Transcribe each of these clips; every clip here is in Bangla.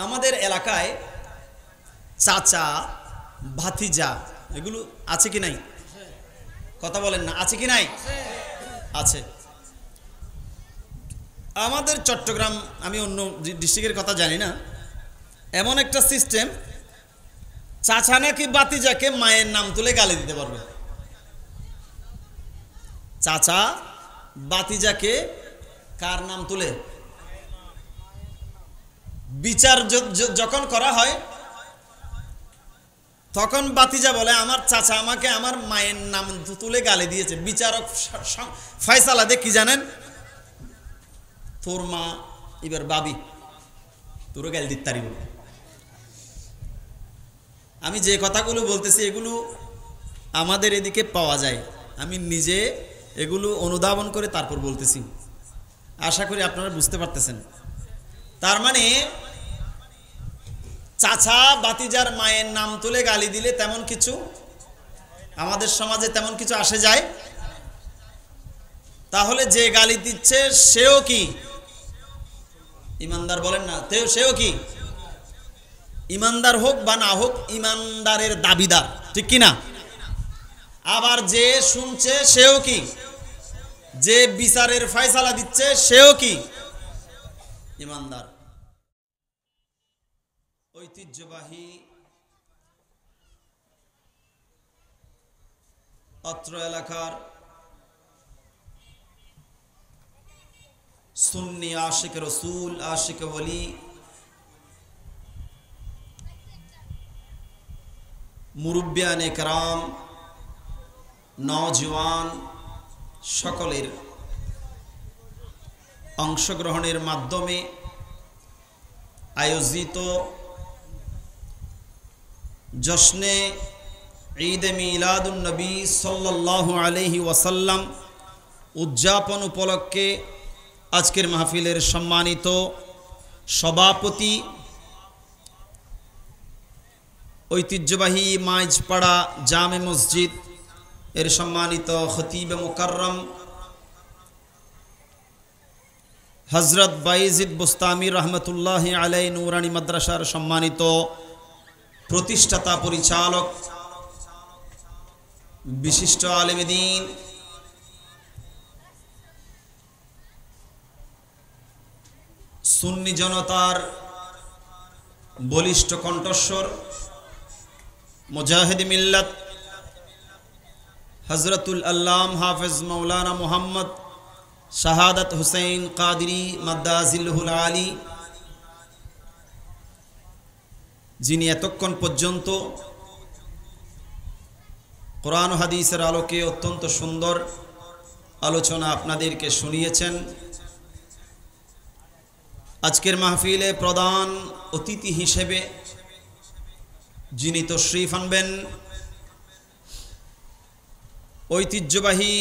আমাদের এলাকায় চাচা ভাতিজা এগুলো আছে কি নাই? কথা বলেন না, আছে কি নাই? আছে। আমাদের চট্টগ্রাম, আমি অন্য ডিস্ট্রিক্টের কথা জানি না, এমন একটা সিস্টেম, চাচা নাকি ভাতিজাকে মায়ের নাম তুলে গালি দিতে পারবে। চাচা ভাতিজাকে কার নাম তুলে বিচার যখন করা হয়, তখন ভাতিজা বলে আমার চাচা আমাকে আমার মায়ের নাম তুলে গালি দিয়েছে। বিচারক ফয়সালা দে কি জানেন? তোর মা এবার বাবি তোরও গালি দিতে পারিব। আমি যে কথাগুলো বলতেছি এগুলো আমাদের এদিকে পাওয়া যায়, আমি নিজে এগুলো অনুধাবন করে তারপর বলতেছি। আশা করি আপনারা বুঝতে পারতেছেন। তার মানে চাচা ভাতিজার মায়ের নাম তুলে গালি দিলে তেমন কিছু আমাদের সমাজে তেমন কিছু আসে যায়। তাহলে যে গালি দিচ্ছে সেও কি ইমানদার? বলেন না, সেও কি ইমানদার? হোক বা না হোক, ইমানদারের দাবিদার, ঠিক কি না? আবার যে শুনছে সেও কি, যে বিচারের ফয়সালা দিচ্ছে সেও কি ইমানদার। ঐতিহ্যবাহী অত্র এলাকার সুন্নি আশিক রসুল, আশিক ওলি, মুরব্বিয়ানে কেরাম, নওজওয়ান সকলের অংশগ্রহণের মাধ্যমে আয়োজিত জশ্নে ঈদে মিলাদুন নবী সাল্লাল্লাহু আলাইহি ওয়াসাল্লাম উদযাপন উপলক্ষে আজকের মাহফিলের সম্মানিত সভাপতি, ঐতিহ্যবাহী মাইজপাড়া জামে মসজিদ এর সম্মানিত খতিব মুকাররম হযরত বাইজিদ বুস্তামি রহমতুল্লাহি আলাইহি নুরানি মাদ্রাসার সম্মানিত প্রতিষ্ঠাতা পরিচালক, বিশিষ্ট আলেম দ্বীন, সুন্নি জনতার বলিষ্ঠ কণ্ঠস্বর, মুজাহিদ মিল্লাত হযরতুল আল্লাম হাফেজ মাওলানা মুহাম্মদ শাহাদাত হুসাইন কাদরি মাদ্দাজিল্লুহুল আলী, যিনি এতক্ষণ পর্যন্ত কোরআন হাদিসের আলোকে অত্যন্ত সুন্দর আলোচনা আপনাদেরকে শুনিয়েছেন। আজকের মাহফিলে প্রধান অতিথি হিসেবে যিনি তশরিফ আনবেন, ঐতিহ্যবাহী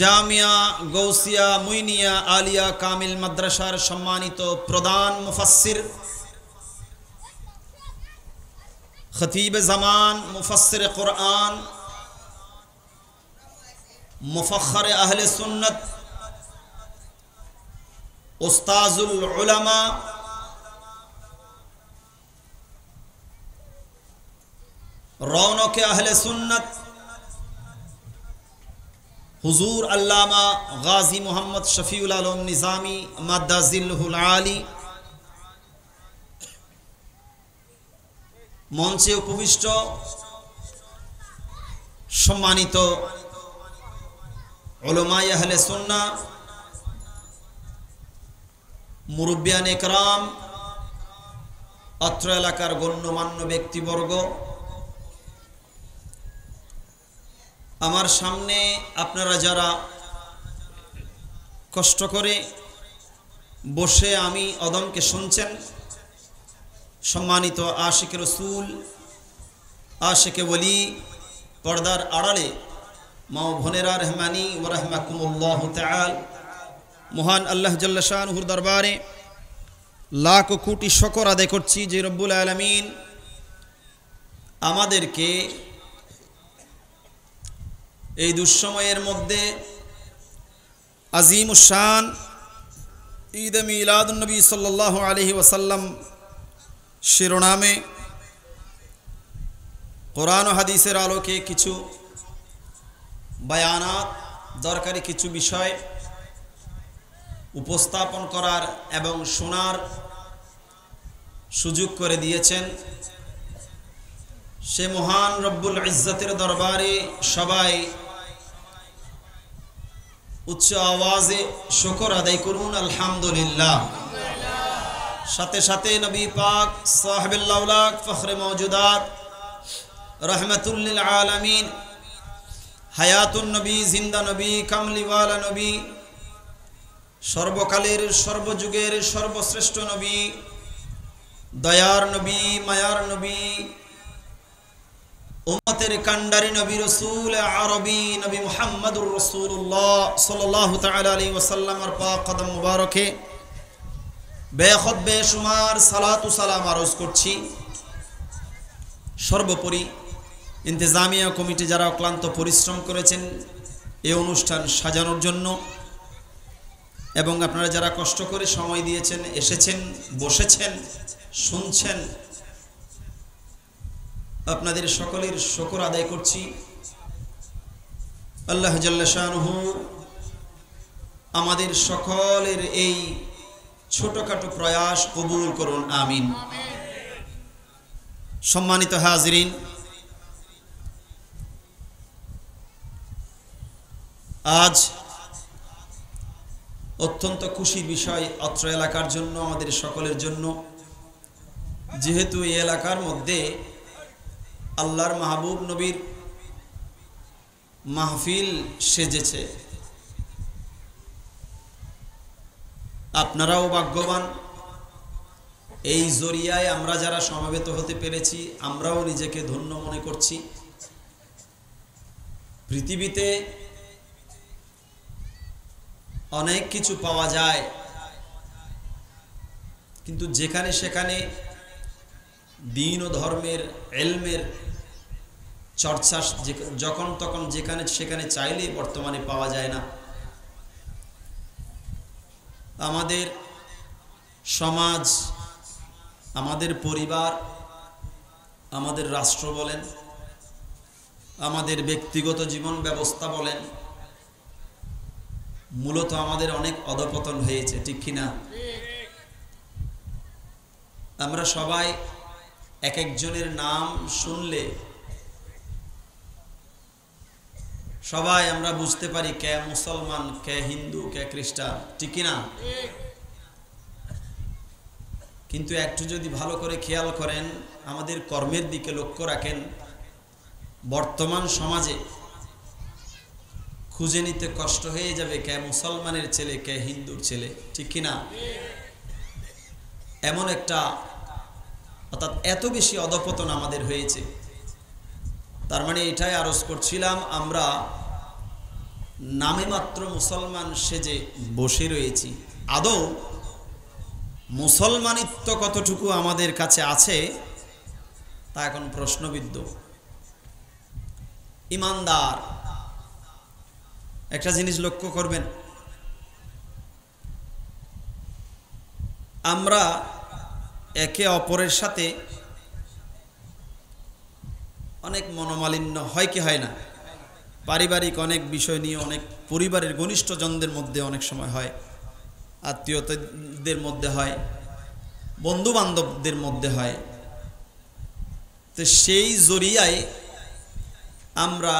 জামিয়া গৌসিয়া মুইনিয়া আলিয়া কামিল মাদ্রাসার সম্মানিত প্রধান মুফাসসির, খতিব জামান, মুফাসসির কুরআন, মুফাখর আহলে সুন্নাত, উস্তাজুল উলামা, রৌনকে আহলে সুন্নাত হুজুর আল্লামা গাজী মোহাম্মদ শফিউল আলম নিজামী মাদ্দাজিল্লুহুল আলী, মঞ্চে উপবিষ্ট সম্মানিত উলামায়ে আহলে সুন্নাহ, মুরব্বিয়ানে কেরাম, অত্র এলাকার গণ্যমান্য ব্যক্তিবর্গ, আমার সামনে আপনারা যারা কষ্ট করে বসে আমি অদমকে শুনছেন, সম্মানিত আশিক রসুল, আশিকে ওলি, পর্দার আড়ালে মা বোনেরা রহমানি ও রহমাকুমুল্লাহ তাআলা, মহান আল্লাহ জাল্লা শানুহুর দরবারে লাখ কোটি শুকর আদায় করছি যে রব্বুল আলামিন আমাদেরকে এই দুঃসময়ের মধ্যে আজিমুশ-শান ঈদ মিলাদুন্নবী সাল্লাল্লাহু আলাইহি ওয়াসাল্লাম শিরোনামে কোরআন ও হাদিসের আলোকে কিছু বায়ানাত, দরকারি কিছু বিষয় উপস্থাপন করার এবং শোনার সুযোগ করে দিয়েছেন। সে মহান রব্বুল ইজ্জতের দরবারে সবাই উচ্চ আওয়াজে শুকর আদায় করুন, আলহামদুলিল্লাহ। সাথে সাথে নবী পাক সাহেবুল লাউলাক ফখরে মওজুদাত রহমাতুল লিল আলামিন, হায়াতুন নবী, জিন্দা নবী, কামলিওয়ালা নবী, সর্বকালের সর্বযুগের সর্বশ্রেষ্ঠ নবী, দয়ার নবী, মায়ার নবী, উম্মতের কান্ডারি নবী, রাসূল আরবী নবী মুহাম্মদুর রাসূলুল্লাহ সাল্লাল্লাহু তাআলা আলাইহি ওয়াসাল্লামের পাক কদম মুবারকে বেখত বেশুমার সালাত ও সালাম আরজ করছি। সর্বোপরি ইন্তেজামিয়া কমিটি যারা অক্লান্ত পরিশ্রম করেছেন এই অনুষ্ঠান সাজানোর জন্য, এবং আপনারা যারা কষ্ট করে সময় দিয়েছেন, এসেছেন, বসেছেন, শুনছেন, আপনাদের সকলের শুকর আদায় করছি। আল্লাহ জাল্লা শানুহু আমাদের সকলের এই ছোটখাটো প্রয়াস কবুল করুন, আমিন। সম্মানিত হাজিরিন, আজ অত্যন্ত খুশির বিষয় অত্র এলাকার জন্য, আমাদের সকলের জন্য, যেহেতু এই এলাকার মধ্যে আল্লাহর মাহবুব নবীর মাহফিল সেজেছে। আপনারাও ভাগ্যবান, এই জরিয়ায় আমরা যারা সমবেত হতে পেরেছি আমরাও নিজেকে ধন্য মনে করছি। পৃথিবীতে অনেক কিছু পাওয়া যায়, কিন্তু যেখানে সেখানে দ্বীন ও ধর্মের ইলমের চর্চা যখন তখন যেখানে সেখানে চাইলেই বর্তমানে পাওয়া যায় না। আমাদের সমাজ, আমাদের পরিবার, আমাদের রাষ্ট্র বলেন, আমাদের ব্যক্তিগত জীবন ব্যবস্থা বলেন, মূলত আমাদের অনেক অধঃপতন হয়েছে, ঠিক কিনা? আমরা সবাই এক একজনের নাম শুনলে সবাই আমরা বুঝতে পারি কে মুসলমান, কে হিন্দু, কে খ্রিস্টান, ঠিক কিনা? কিন্তু একটু যদি ভালো করে খেয়াল করেন, আমাদের কর্মের দিকে লক্ষ্য রাখেন, বর্তমান সমাজে খুঁজে নিতে কষ্ট হয়ে যাবে কে মুসলমানের ছেলে, কে হিন্দুর ছেলে, ঠিক কিনা? এমন একটা, অর্থাৎ এত বেশি অধঃপতন আমাদের হয়েছে। তার মানে এটাই আরজ করছিলাম, আমরা নামে মাত্র মুসলমান সেজে বসে রয়েছি। আদৌ মুসলমানিত্ব কতটুকু আমাদের কাছে আছে তা এখন প্রশ্নবিদ্ধ। ইমানদার একটা জিনিস লক্ষ্য করবেন, আমরা একে অপরের সাথে অনেক মনোমালিন্য হয় কি হয় না? পারিবারিক অনেক বিষয় নিয়ে, অনেক পরিবারের ঘনিষ্ঠজনদের মধ্যে অনেক সময় হয়, আত্মীয়দের মধ্যে হয়, বন্ধু বান্ধবদের মধ্যে হয়। তো সেই জরিয়ায় আমরা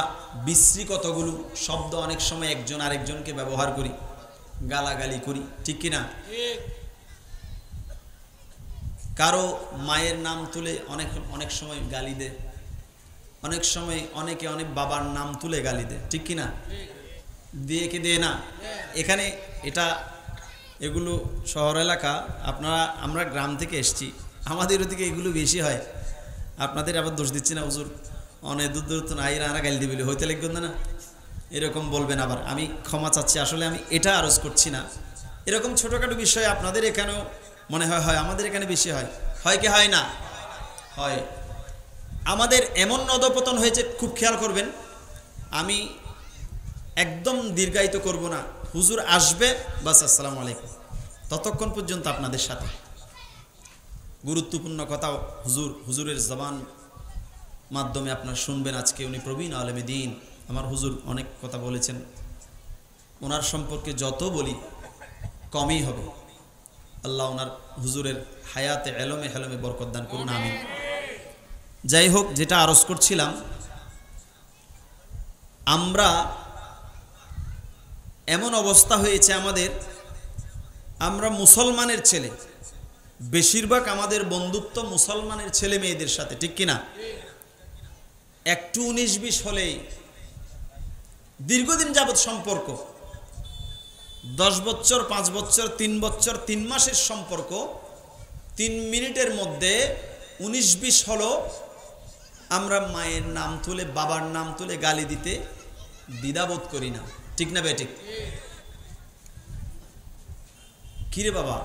বিশ্রী কতগুলো শব্দ অনেক সময় একজন আরেকজনকে ব্যবহার করি, গালাগালি করি, ঠিক কিনা? কারো মায়ের নাম তুলে অনেক সময় গালি দেয়, অনেক সময় অনেকে অনেক বাবার নাম তুলে গালি দেয়, ঠিক কিনা? দিয়ে কি দেয় না? এখানে এটা, এগুলো শহর এলাকা, আমরা গ্রাম থেকে এসছি, আমাদের ওদিকে এগুলো বেশি হয়। আপনাদের আবার দোষ দিচ্ছি না, হুজুর অনেক দূর দূর তো নাই, আনা গালি দিবি হইতে লিখবেন না, এরকম বলবেন। আবার আমি ক্ষমা চাচ্ছি, আসলে আমি এটা আরজ করছি না। এরকম ছোটোখাটো বিষয় আপনাদের এখানেও মনে হয়, আমাদের এখানে বেশি হয় কি হয় না? হয়। আমাদের এমন অধঃপতন হয়েছে, খুব খেয়াল করবেন। আমি একদম দীর্ঘায়িত করব না, হুজুর আসবে, বাস আসসালামু আলাইকুম, ততক্ষণ পর্যন্ত আপনাদের সাথে গুরুত্বপূর্ণ কথা হুজুরের জবান মাধ্যমে আপনারা শুনবেন। আজকে উনি প্রবীণ আলেমে দ্বীন, আমার হুজুর অনেক কথা বলেছেন, ওনার সম্পর্কে যত বলি কমই হবে। আল্লাহ ওনার হুজুরের হায়াতে এলমে হেলমে বরকত দান করুন, আমিন। যাই হোক, যেটা আরজ করছিলাম, আমরা এমন অবস্থা হয়েছে আমাদের, আমরা মুসলমানের ছেলে, বেশিরভাগ আমাদের বন্ধুত্ব মুসলমানের ছেলে মেয়েদের সাথে, ঠিক কিনা? একটু 19-20 হলেই দীর্ঘদিন যাবৎ সম্পর্ক, 10 বছর, 5 বছর, 3 বছর, 3 মাসের সম্পর্ক, 3 মিনিটের মধ্যে 19-20 হলো, আমরা মায়ের নাম তুলে, বাবার নাম তুলে গালি দিতে দ্বিধাবোধ করি না, ঠিক না বেঠিক? কিরে বাবা,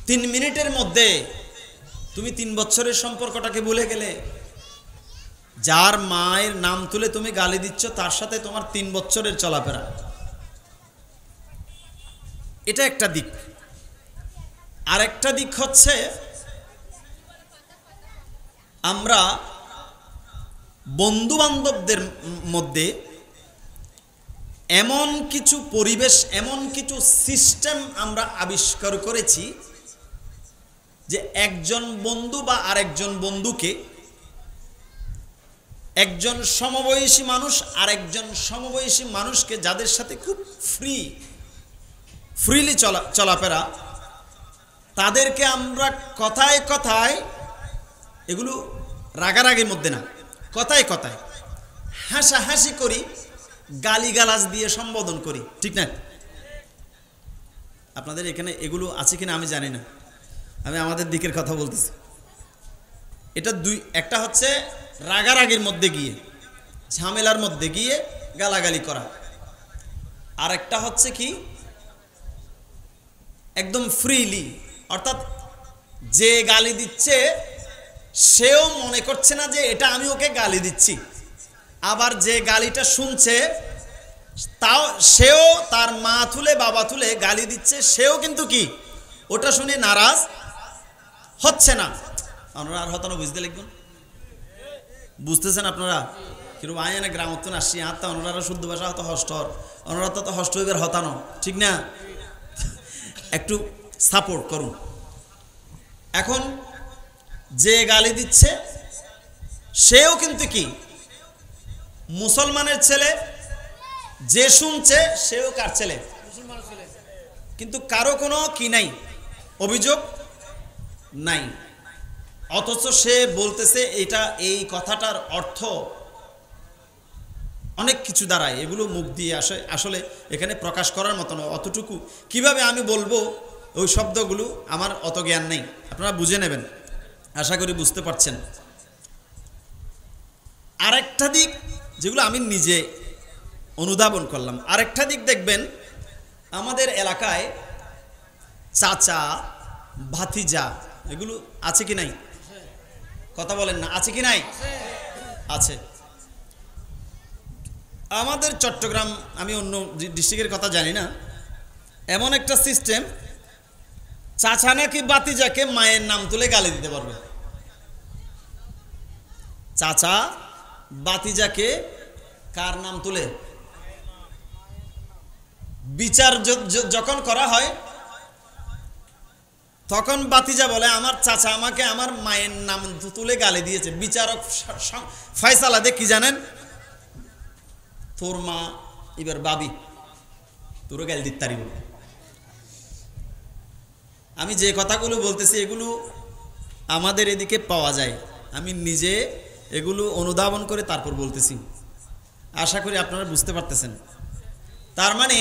তিন মিনিটের মধ্যে তুমি 3 বছরের সম্পর্কটাকে ভুলে গেলে। যার মায়ের নাম তুলে তুমি গালি দিচ্ছ তার সাথে তোমার 3 বছরের চলাফেরা, এটা একটা দিক। আর একটা দিক হচ্ছে, আমরা বন্ধু বান্ধবদের মধ্যে এমন কিছু পরিবেশ, এমন কিছু সিস্টেম আমরা আবিষ্কার করেছি যে একজন বন্ধু বা আরেকজন বন্ধুকে, একজন সমবয়সী মানুষ আরেকজন সমবয়সী মানুষকে, যাদের সাথে খুব ফ্রিলি চলাফেরা, তাদেরকে আমরা কথায় কথায়, এগুলো রাগারাগির মধ্যে না, কথায় কথায় হাসাহাসি করি, গালিগালাজ দিয়ে সম্বোধন করি, ঠিক না? আপনাদের এখানে এগুলো আছে কিনা আমি জানি না, আমি আমাদের দিকের কথা বলতেছি। এটা একটা হচ্ছে রাগারাগির মধ্যে গিয়ে, ঝামেলার মধ্যে গিয়ে গালাগালি করা, আর একটা হচ্ছে কি একদম ফ্রিলি, অর্থাৎ যে গালি দিচ্ছে সেও মনে করছে না যে এটা আমি ওকে গালি দিচ্ছি, আবার যে গালিটা শুনছে তাও সেও তার মা তুলে বাবা তুলে গালি দিচ্ছে, সেও কিন্তু কি ওটা শুনে নারাজ হচ্ছে না। আপনারা আর হতানো বুঝতে লিখবেন, বুঝতেছেন আপনারা? কিন্তু আয় না গ্রামত্ব আসছি আত্মা ওনারা শুদ্ধ ভাষা হতো হস্টর, ওনারা তো হস্ট হইবার হতানো, ঠিক না? একটু সাপোর্ট করুন। এখন যে গালি দিচ্ছে সেও কিন্তু কি মুসলমানের ছেলে, যে শুনছে সেও কার ছেলে? কিন্তু কারো কোনো কি নাই, অভিযোগ নাই, অথচ সে বলতেছে এটা, এই কথাটার অর্থ অনেক কিছু দাঁড়ায়, এগুলো মুখ দিয়ে আসে, আসলে এখানে প্রকাশ করার মতো নয়। অতটুকু কিভাবে আমি বলবো ওই শব্দগুলো আমার অত জ্ঞান নেই, আপনারা বুঝে নেবেন, আশা করি বুঝতে পারছেন। আরেকটা দিক যেগুলো আমি নিজে অনুধাবন করলাম, আরেকটা দিক দেখবেন, আমাদের এলাকায় চাচা ভাতিজা এগুলো আছে কি নাই? কথা বলেন না, আছে কি নাই? আছে। আমাদের চট্টগ্রাম, আমি অন্য ডিস্ট্রিক্টের কথা জানি না, এমন একটা সিস্টেম, চাচা নাকি ভাতিজাকে মায়ের নাম তুলে গালি দিতে পারবে। চাচা ভাতিজাকে কার নাম তুলে বিচার যখন করা হয়, তখন ভাতিজা বলে আমার চাচা আমাকে আমার মায়ের নাম তুলে গালি দিয়েছে। বিচারক ফয়সালা দে কি জানেন? তোর মা এবার বাবি তোরও গালি দিতে পারিব। আমি যে কথাগুলো বলতেছি এগুলো আমাদের এদিকে পাওয়া যায়, আমি নিজে এগুলো অনুধাবন করে তারপর বলতেছি, আশা করি আপনারা বুঝতে পারতেছেন। তার মানে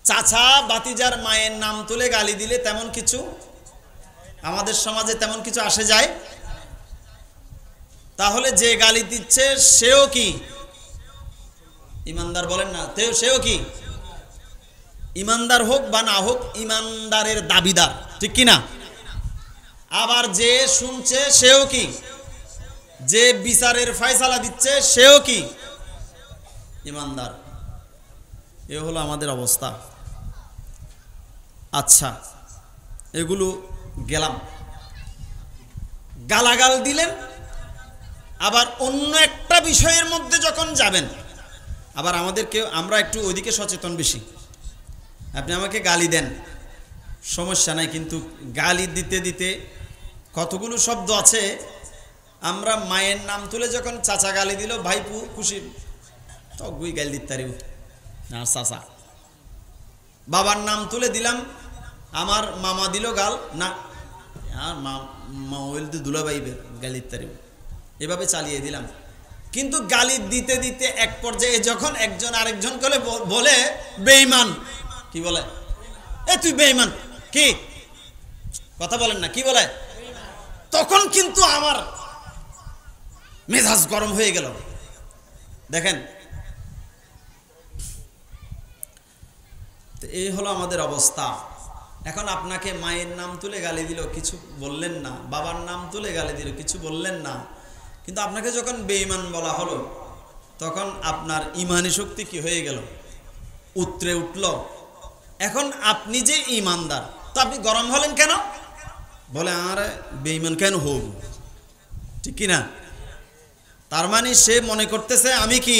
চাচা ভাতিজার মায়ের নাম তুলে গালি দিলে তেমন কিছু আমাদের সমাজে তেমন কিছু আসে যায়। তাহলে যে গালি দিচ্ছে সেও কি ইমানদার? বলেন না, সেও কি ইমানদার? হোক বা না হোক, ইমানদারের দাবিদার, ঠিক কি না? আবার যে শুনছে সেও কি যে বিচারের ফয়সালা দিচ্ছে সেও কি ইমানদার। এ হলো আমাদের অবস্থা। আচ্ছা, এগুলো গেলাম, গালাগাল দিলেন। আবার অন্য একটা বিষয়ের মধ্যে যখন যাবেন, আবার আমরা একটু ওইদিকে সচেতন বেশি। আপনি আমাকে গালি দেন, সমস্যা নাই, কিন্তু গালি দিতে দিতে কতগুলো শব্দ আছে। আমরা মায়ের নাম তুলে যখন চাচা গালি দিল, ভাইপু খুশি তো গুই গালি দিতে পারিব না চাচা। বাবার নাম তুলে দিলাম, আমার মামা দিল গাল, না আর মা ওইল তো দুলাভাই গালি দিতে পারিব, এভাবে চালিয়ে দিলাম। কিন্তু গালি দিতে দিতে এক পর্যায়ে যখন একজন আরেকজন করে বলে বেঈমান, কি বলে, এ তুই বেঈমান, কি কথা বলেন না, কি বলে, তখন কিন্তু আমার মেজাজ গরম হয়ে গেল। দেখেন, এই হলো আমাদের অবস্থা। এখন আপনাকে মায়ের নাম তুলে গালি দিল, কিছু বললেন না, বাবার নাম তুলে গালি দিল, কিছু বললেন না, কিন্তু আপনাকে যখন বেঈমান বলা হলো, তখন আপনার ইমানি শক্তি কি হয়ে গেল, উতরে উঠল। এখন আপনি যে ইমানদার, তো আপনি গরম হলেন কেন? বলে আরে বেঈমান কেন হোক, ঠিক কিনা? তার মানে সে মনে করতেছে আমি কি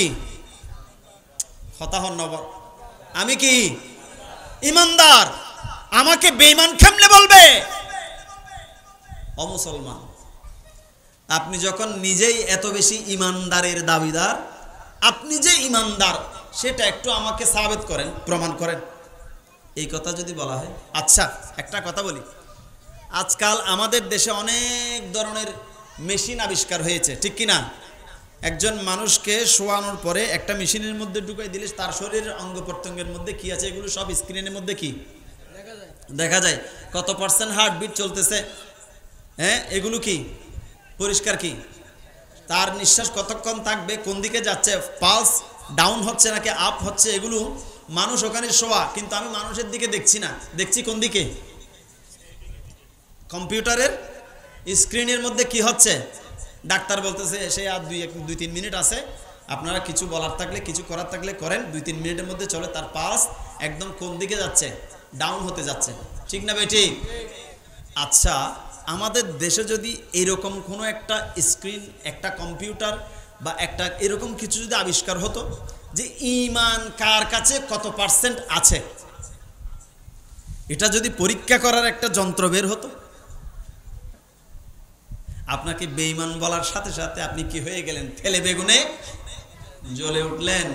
হতাহন নব, আমি কি ইমানদার, আমাকে বেঈমান কেমনে বলবে? অমুসলমান। আপনি যখন নিজেই এত বেশি ইমানদারের দাবিদার, আপনি যে ইমানদার সেটা একটু আমাকে সাবিত করেন, প্রমাণ করেন। এই কথা যদি বলা হয়, আচ্ছা একটা কথা বলি, আজকাল আমাদের দেশে অনেক ধরনের মেশিন আবিষ্কার হয়েছে, ঠিক কিনা? একজন মানুষকে শোয়ানোর পরে একটা মেশিনের মধ্যে ঢুকাই দিলে তার শরীরের অঙ্গ প্রত্যঙ্গের মধ্যে কি আছে এগুলো সব স্ক্রিনের মধ্যে কি দেখা যায়, কত পার্সেন্ট হার্টবিট চলতেছে, হ্যাঁ, এগুলো কি পরিষ্কার, কি তার নিঃশ্বাস কতক্ষণ থাকবে, কোন দিকে যাচ্ছে, পালস ডাউন হচ্ছে নাকি আপ হচ্ছে, এগুলো মানুষ ওখানে শোয়া, কিন্তু আমি মানুষের দিকে দেখছি না, দেখছি কোন দিকে, কম্পিউটারের স্ক্রিনের মধ্যে কি হচ্ছে। ডাক্তার বলতেছে সে আর 2-3 মিনিট আছে, আপনারা কিছু বলার থাকলে, কিছু করার থাকলে করেন, 2-3 মিনিটের মধ্যে চলে, তার পালস একদম কোন দিকে যাচ্ছে, ডাউন হতে যাচ্ছে, ঠিক না ভাই? ঠিক। আচ্ছা, আমাদের দেশে যদি এরকম কোনো একটা স্ক্রিন, একটা কম্পিউটার বা একটা এরকম কিছু যদি আবিষ্কার হতো যে ঈমান কার কাছে কত পার্সেন্ট আছে, এটা যদি পরীক্ষা করার একটা যন্ত্র বের হতো, আপনাকে বেঈমান বলার সাথে সাথে আপনি কি হয়ে গেলেন, তেলে বেগুনে জ্বলে উঠলেন।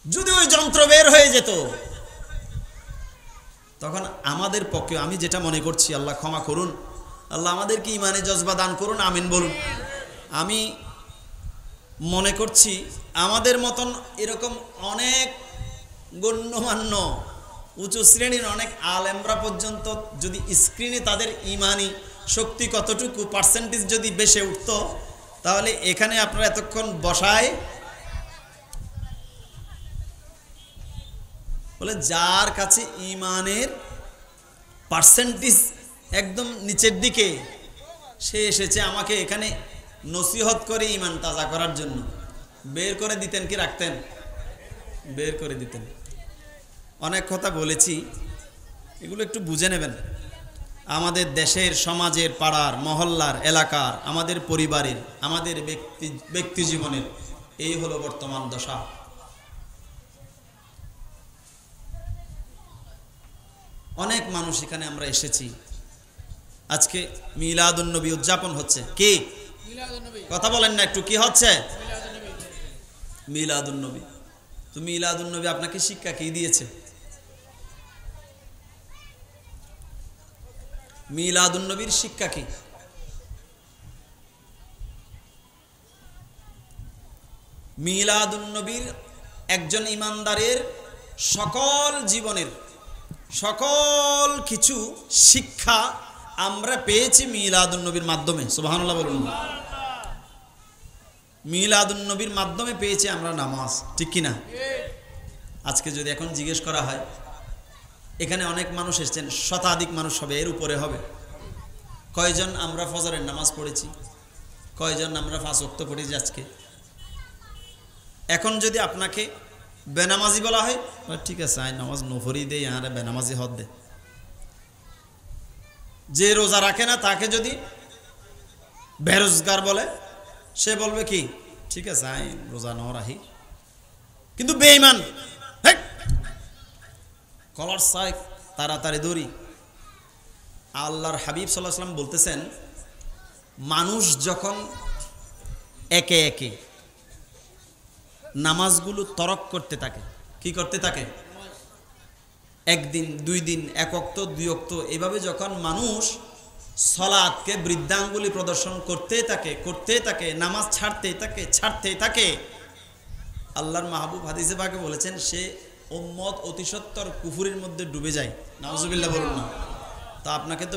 যদি ওই যন্ত্র বের হয়ে যেত, তখন আমাদের পক্ষে, আমি যেটা মনে করছি, আল্লাহ ক্ষমা করুন, আল্লাহ আমাদেরকে ইমানে জজবা দান করুন, আমিন বলুন। আমি মনে করছি আমাদের মতন এরকম অনেক গণ্যমান্য উঁচু শ্রেণীর অনেক আলেমরা পর্যন্ত যদি স্ক্রিনে তাদের ইমানি শক্তি কতটুকু পার্সেন্টেজ যদি বেশি উঠত, তাহলে এখানে আপনারা এতক্ষণ বসায় বলে যার কাছে ইমানের পার্সেন্টেজ একদম নিচের দিকে, সে এসেছে আমাকে এখানে নসিহত করে ইমান তাজা করার জন্য, বের করে দিতেন কি রাখতেন? বের করে দিতেন। অনেক কথা বলেছি, এগুলো একটু বুঝে নেবেন। আমাদের দেশের, সমাজের, পাড়ার, মহল্লার, এলাকার, আমাদের পরিবারের, আমাদের ব্যক্তি জীবনের এই হলো বর্তমান দশা। অনেক মানুষ এখানে আমরা এসেছি, আজকে মিলাদুন্নবী উদযাপন হচ্ছে। কি কথা বলেন না একটু, কি হচ্ছে? মিলাদুন্নবী। তো মিলাদুন্নবী আপনাকে শিক্ষা কি দিয়েছে? মিলাদুন্নবীর শিক্ষা কি? মিলাদুন্নবীর একজন ইমানদারের সকল জীবনের সকল কিছু শিক্ষা আমরা পেয়েছি মিলাদুন্নবীর মাধ্যমে। সুবহানাল্লাহ বলুন। মিলাদুন্নবীর মাধ্যমে পেয়েছি আমরা নামাজ, ঠিক কিনা? আজকে যদি এখন জিজ্ঞেস করা হয়, এখানে অনেক মানুষ এসেছেন, শতাধিক মানুষ হবে, এর উপরে হবে, কয়জন আমরা ফজরের নামাজ পড়েছি? কয়জন আমরা 5 ওয়াক্ত পড়ি আজকে? এখন যদি আপনাকে বেনামাজি বলা হয়, ঠিক আছে আই নামাজ নফরি দেই, আরে বেনামাজি হদ দে। যে রোজা রাখে না তাকে যদি বেরোজগার বলে, সে বলবে কি ঠিক আছে আই রোজা ন রাখি। কিন্তু বেঈমান কলার সাইক তাড়াতাড়ি দৌড়ি। আল্লাহর হাবিব সাল্লাল্লাহু আলাইহি ওয়াসাল্লাম বলতেছেন, মানুষ যখন একে একে নামাজগুলো তরক করতে থাকে, কি করতে থাকে? একদিন 2 দিন 1 ওয়াক্ত 2 ওয়াক্ত এভাবে যখন মানুষ সালাতকে বৃদ্ধাঙ্গুলি প্রদর্শন করতে থাকে, নামাজ ছাড়তে থাকে, আল্লাহর মাহবুব হাদিসে পাকে বলেছেন সে উম্মত অতিসত্বর কুফুরির মধ্যে ডুবে যায়। নাউজুবিল্লাহ বলুন না। তো আপনাকে তো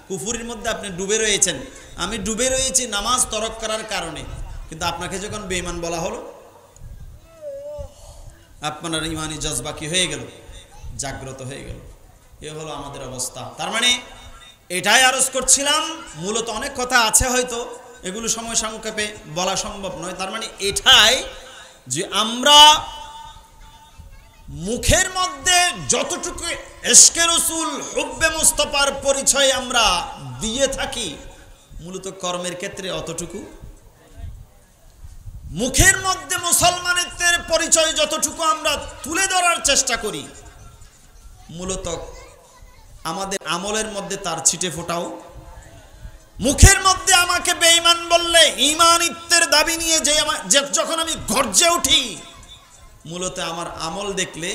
কুফুরির মধ্যে আপনি ডুবে রয়েছেন, আমি ডুবে রয়েছি নামাজ তরক করার কারণে, কিন্তু আপনাকে যখন বেঈমান বলা হলো, আপনার ইমানি জজবা কি হয়ে গেল? জাগ্রত হয়ে গেল। এ হলো আমাদের অবস্থা। তার মানে এটাই আরজ করছিলাম, মূলত অনেক কথা আছে হয়তো এগুলো সময় সংক্ষেপে বলা সম্ভব নয়। তার মানে এটাই যে আমরা মুখের মধ্যে যতটুকু ইশকে রাসূল হুব্বে মুস্তাফার পরিচয় আমরা দিয়ে থাকি, মূলত কর্মের ক্ষেত্রে অতটুকু। মুখের মধ্যে মুসলমানের পরিচয় যতটুকু আমরা তুলে ধরার চেষ্টা করি, মূলত আমাদের আমলের মধ্যে তার ছিটে ফোটাও। মুখের মধ্যে আমাকে বেঈমান বললে, ঈমানিত্বের দাবি নিয়ে যখন আমি গর্জে উঠি, মূলত আমার আমল দেখলে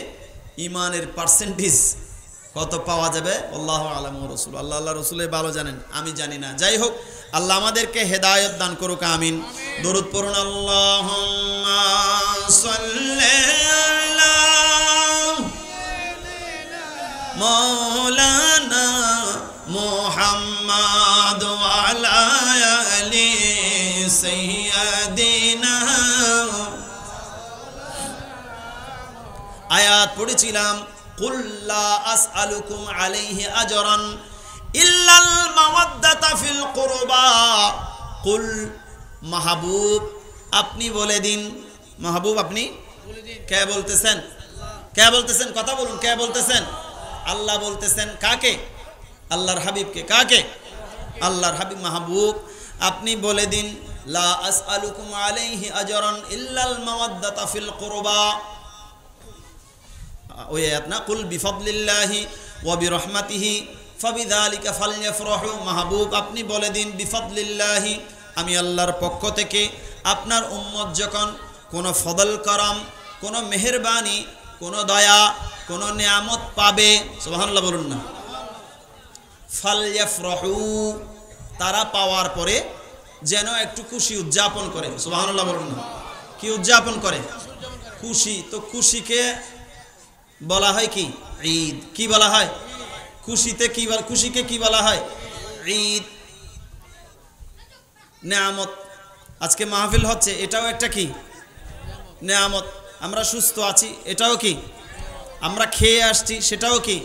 ঈমানের পার্সেন্টেজ কত পাওয়া যাবে আল্লাহু আ'লামু ওয়া রাসূলুহু, আল্লাহ রাসূলের ভালো জানেন, আমি জানি না। যাই হোক, আল্লাহ আমাদেরকে হেদায়েত দান করুক, আমিন। দরুদ পড়ুন, আল্লাহুম্মা সাল্লি আলা মাওলানা মুহাম্মাদ ওয়া আলা আলি সাইয়্যিদিনা। আয়াত পড়েছিলাম, কুল লা আসআলুকুম আলাইহি আজরান ইল্লাল মাওয়াদ্দাতা ফিল কুরবা। কুল, মাহবুব আপনি বলে দিন। মাহবুব আপনি কে বলতেছেন? কে বলতেছেন? কথা বলুন, কে বলতেছেন? আল্লাহ বলতেছেন। কাকে? আল্লাহর হাবিবকে। কাকে? আল্লাহর হাবিব। মাহবুব আপনি বলে দিন, লা আসআলুকুম আলাইহি আজরান ইল্লাল মাওয়াদ্দাতা ফিল কুরবা। ওই আয়াত না, কুল বিফাদলিল্লাহি ওয়া বিরহমাতিহি ফাবিযালিকা ফালইফরাহু। মাহবুব আপনি বলে দিন, বিফাদলিল্লাহি, আমি আল্লাহর পক্ষ থেকে আপনার উম্মত যখন কোনো ফদল করম, কোনো মেহেরবানি, কোনো দয়া, কোনো নিয়ামত পাবে, সুবহানাল্লাহ বলুন না, ফালইফরাহু, তারা পাওয়ার পরে যেন একটু খুশি উদযাপন করে। সুবহানাল্লাহ বলুন না। কি উদযাপন করে? খুশি। তো খুশিকে বলা হয় কি? ঈদ। কি বলা হয়? খুশিতে কি, খুশিকে কি বলা হয়? ঈদ। নেয়ামত, আজকে মাহফিল হচ্ছে, এটাও একটা কি? নেয়ামত। আমরা সুস্থ আছি, এটাও কি? আমরা খেয়ে আসছি, সেটাও কি?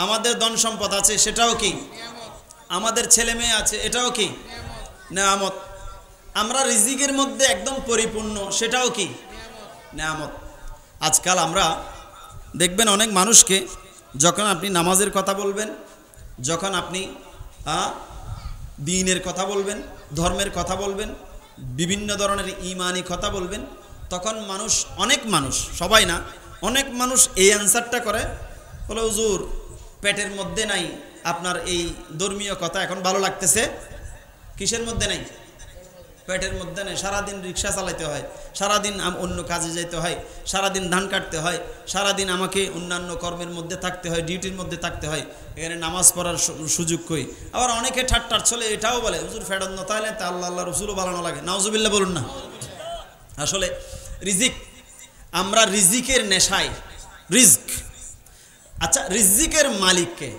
আমাদের ধন সম্পদ আছে, সেটাও কি? আমাদের ছেলে মেয়ে আছে, এটাও কি? নেয়ামত। আমরা রিজিকের মধ্যে একদম পরিপূর্ণ, সেটাও কি? নেয়ামত। আজকাল আমরা দেখবেন অনেক মানুষকে যখন আপনি নামাজের কথা বলবেন, যখন আপনি দ্বীনের কথা বলবেন, ধর্মের কথা বলবেন, বিভিন্ন ধরনের ঈমানি কথা বলবেন, তখন মানুষ, অনেক মানুষ, সবাই না, অনেক মানুষ এই অ্যান্সারটা করে, বলে হুজুর পেটের মধ্যে নাই আপনার এই ধর্মীয় কথা, এখন ভালো লাগতেছে। কিসের মধ্যে নাই? পেটের মধ্যে নেই। সারাদিন রিক্সা চালাইতে হয়, সারাদিন অন্য কাজে যেতে হয়, সারাদিন ধান কাটতে হয়, সারাদিন আমাকে অন্যান্য কর্মের মধ্যে থাকতে হয়, ডিউটির মধ্যে থাকতে হয়, এখানে নামাজ পড়ার সুযোগ কই। আবার অনেকে ঠাট্টার ছলে এটাও বলে, হুজুর ফেরত না তাহলে তা আল্লাহ রসুলও বানানো লাগে। নাউজুবিল্লাহ বলুন না। আসলে রিজিক, আমরা রিজিকের নেশায়, রিজক। আচ্ছা, রিজিকের মালিককে,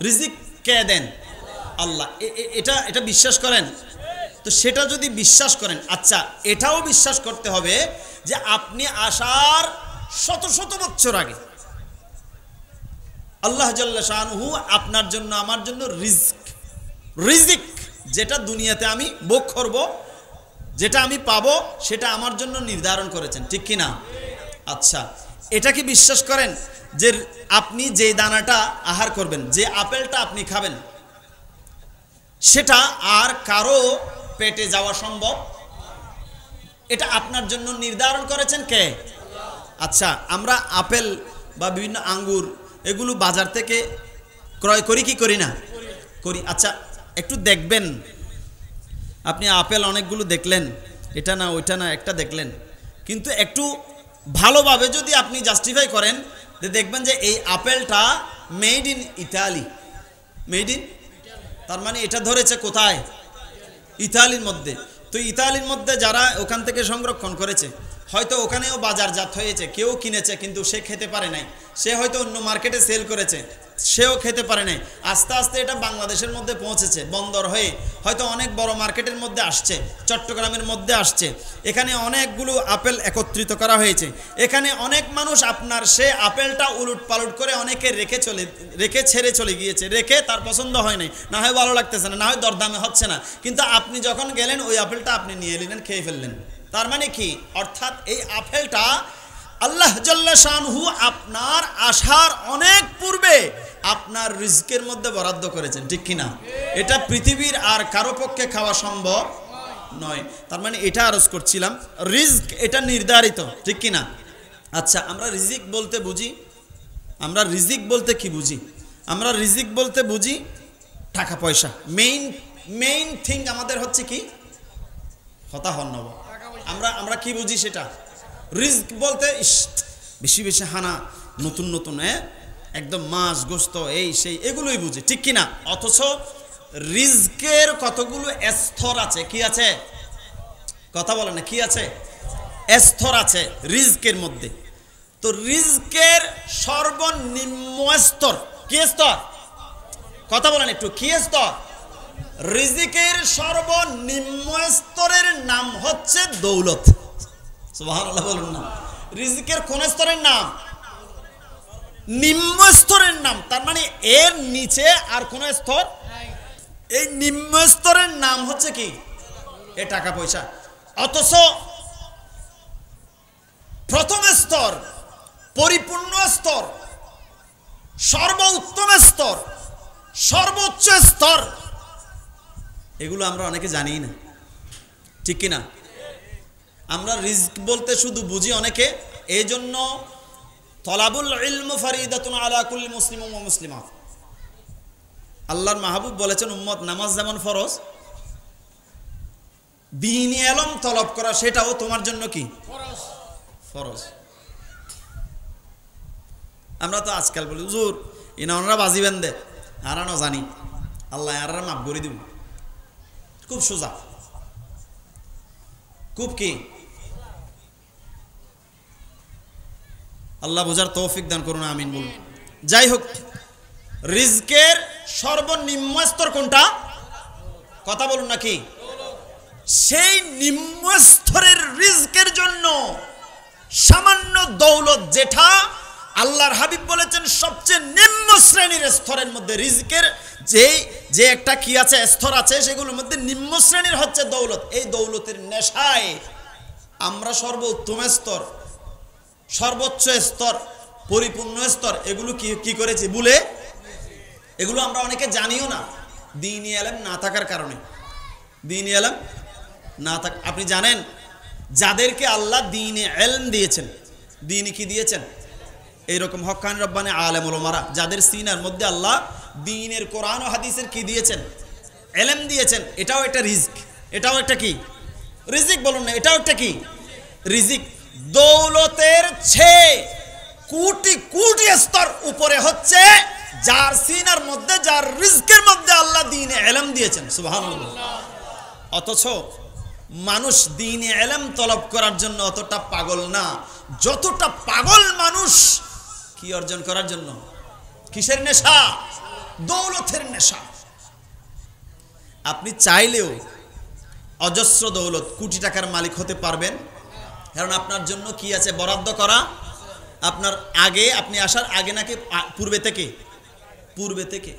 রিজিক কে দেন? আল্লাহ। এটা বিশ্বাস করেন? তো সেটা যদি বিশ্বাস করেন, আচ্ছা এটাও বিশ্বাস করতে হবে যে আপনি আসার শত শত বছর আগে আল্লাহ জাল্লা শানুহু আপনার জন্য, আমার জন্য রিজিক যেটা দুনিয়াতে আমি ভোগ করব, যেটা আমি পাবো, সেটা আমার জন্য নির্ধারণ করেছেন, ঠিক কি না? আচ্ছা, এটা কি বিশ্বাস করেন যে আপনি যে দানাটা আহার করবেন, যে আপেলটা আপনি খাবেন, সেটা আর কারো পেটে যাওয়া সম্ভব? এটা আপনার জন্য নির্ধারণ করেছেন কে? আচ্ছা, আমরা আপেল বা বিভিন্ন আঙ্গুর এগুলো বাজার থেকে ক্রয় করি কি করি না? করি। আচ্ছা, একটু দেখবেন, আপনি আপেল অনেকগুলো দেখলেন, এটা না ওইটা না একটা দেখলেন, কিন্তু একটু ভালোভাবে যদি আপনি জাস্টিফাই করেন, যে দেখবেন যে এই আপেলটা made in Italy, made in, তার মানে এটা ধরেছে কোথায়? ইতালির মধ্যে। তো ইতালির মধ্যে যারা ওখান থেকে সংরক্ষণ করেছে, হয়তো ওখানেও বাজারজাত হয়েছে, কেউ কিনেছে কিন্তু সে খেতে পারে নাই, সে হয়তো অন্য মার্কেটে সেল করেছে, সেও খেতে পারে নাই, আস্তে আস্তে এটা বাংলাদেশের মধ্যে পৌঁছেছে, বন্দর হয়ে হয়তো অনেক বড় মার্কেটের মধ্যে আসছে, চট্টগ্রামের মধ্যে আসছে, এখানে অনেকগুলো আপেল একত্রিত করা হয়েছে, এখানে অনেক মানুষ আপনার সে আপেলটা উলট পালট করে অনেকে রেখে ছেড়ে চলে গিয়েছে, রেখে তার পছন্দ হয় নাই, না হয় ভালো লাগতেছে না, না হয় দরদামে হচ্ছে না, কিন্তু আপনি যখন গেলেন ওই আপেলটা আপনি নিয়ে নিলেন, খেয়ে ফেললেন। তার মানে কি? অর্থাৎ এই আপেলটা আল্লাহ জাল্লা শানহু আপনার আসার অনেক পূর্বে আপনার রিজকের মধ্যে বরাদ্দ করেছেন, ঠিক কিনা? এটা পৃথিবীর আর কারো পক্ষে খাওয়া সম্ভব নয়। তার মানে এটা আরজ করছিলাম, রিজক এটা নির্ধারিত, ঠিক কিনা? আচ্ছা, আমরা রিজিক বলতে বুঝি, আমরা রিজিক বলতে কি বুঝি? আমরা রিজিক বলতে বুঝি টাকা পয়সা। মেইন থিং আমাদের হচ্ছে কি? কথা হন নব, আমরা কি বুঝি সেটা? রিজক বলতে বেশি বেশি হানা, নতুন নতুন একদম মাছ গোস্ত এই সেই এগুলোই বুঝি, ঠিক কিনা? অথচ রিজকের কতগুলো স্তর আছে, কি আছে? কথা বলে না, কি আছে? স্তর আছে রিজকের মধ্যে। তো রিজকের সর্বনিম্ন স্তর কি স্তর? কথা বলেন একটু, কি স্তর? রিজিকের সর্বনিম্ন স্তরের নাম হচ্ছে দৌলত। সুবহানাল্লাহ বলুন না। রিজিকের কোন স্তরের নাম? নিম্ন স্তরের নাম। তার মানে এর নিচে আর কোন স্তর? এই নিম্ন স্তরের নাম হচ্ছে কি? এ টাকা পয়সা। অথচ প্রথম স্তর, পরিপূর্ণ স্তর, সর্বোত্তম স্তর, সর্বোচ্চ স্তর, এগুলো আমরা অনেকে জানি না, ঠিক কিনা? আমরা রিজক বলতে শুধু বুঝি অনেকে, এই জন্য তলাবুল ইলম ফারিদাতুন আলা কুল্লি মুসলিম ওয়া মুসলিমা। আল্লাহর মাহবুব বলেছেন, উম্মত নামাজ যেমন ফরজ, দ্বীনি ইলম তলব করা সেটাও তোমার জন্য কি? ফরজ। আমরা তো আজকাল বলি, হুজুর ইনারা বাজিবেন দে, আর না জানি আল্লাহ আর মাফ করে দিব। খুব সোজা, খুব কি? আল্লাহ বোঝার তৌফিক দান করুন, আমিন বলুন। যাই হোক, রিজকের সর্বনিম্ন স্তর কোনটা? কথা বলুন নাকি? সেই নিম্ন স্তরের রিজকের জন্য সামান্য দৌলত, যেটা আল্লাহর হাবিব বলেছেন সবচেয়ে নিম্ন শ্রেণীর স্তরের মধ্যে রিজকের যে একটা কি আছে, স্তর আছে, সেগুলোর মধ্যে নিম্ন শ্রেণীর হচ্ছে দৌলত। এই দৌলতের নেশায় আমরা সর্বোত্তম স্তর, সর্বোচ্চ স্তর, পরিপূর্ণ স্তর এগুলো কি করেছি ভুলে, এগুলো আমরা অনেকে জানিও না, দ্বীনি ইলম না থাকার কারণে। দ্বীনি ইলম না থাক, আপনি জানেন যাদেরকে আল্লাহ দ্বীনি ইলম দিয়েছেন, দ্বীনি কি দিয়েছেন? এইরকম হক্কানি রব্বানি আলেম ওলামারা যাদের সিনার মধ্যে আল্লাহ দ্বীনের কোরআন ও হাদিসের কি দিয়েছেন? ইলম দিয়েছেন। এটাও একটা রিজক, এটাও একটা কি? রিজিক বলুন না, এটাও একটা কি? রিজিক। দৌলতের চেয়ে কোটি কোটি স্তর উপরে হচ্ছে যার সিনার মধ্যে, যার রিজকের মধ্যে আল্লাহ দ্বীনে ইলম দিয়েছেন। সুবহানাল্লাহ। অথচ মানুষ দ্বীনে ইলম তলব করার জন্য অতটা পাগল না, যতটা পাগল মানুষ কি অর্জন করার জন্য? কিসের নেশা? দৌলতের নেশা। আপনি চাইলেও অজস্র দৌলত, কোটি টাকার মালিক হতে পারবেন, কারণ আপনার জন্য কি আছে বরাদ্দ করা? আপনার আগে, আপনি আসার আগে নাকি পূর্বে থেকে? পূর্বে থেকে।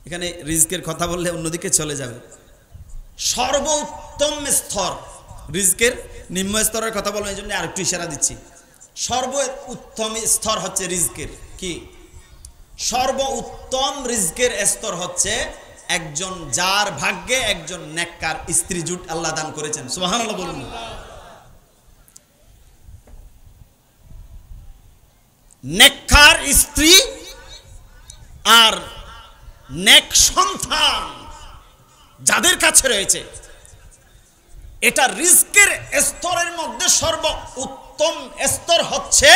এখানে রিজকের কথা বললে অন্যদিকে চলে যাবে। সর্বোত্তম স্তর, রিজকের নিম্ন স্তরের কথা বলবো, এই জন্য আরেকটু ইশারা দিচ্ছি। সর্বোত্তম স্তর হচ্ছে রিজকের কি, সর্বোত্তম রিজকের স্তর হচ্ছে একজন যার ভাগ্যে একজন নেককার স্ত্রী জুট আল্লাহ দান করেছেন। সুবহানাল্লাহ বলুন। নেককার স্ত্রী আর নেক সন্তান যাদের কাছে রয়েছে, এটা রিজকের স্তরের মধ্যে সর্বোত্তম স্তর হচ্ছে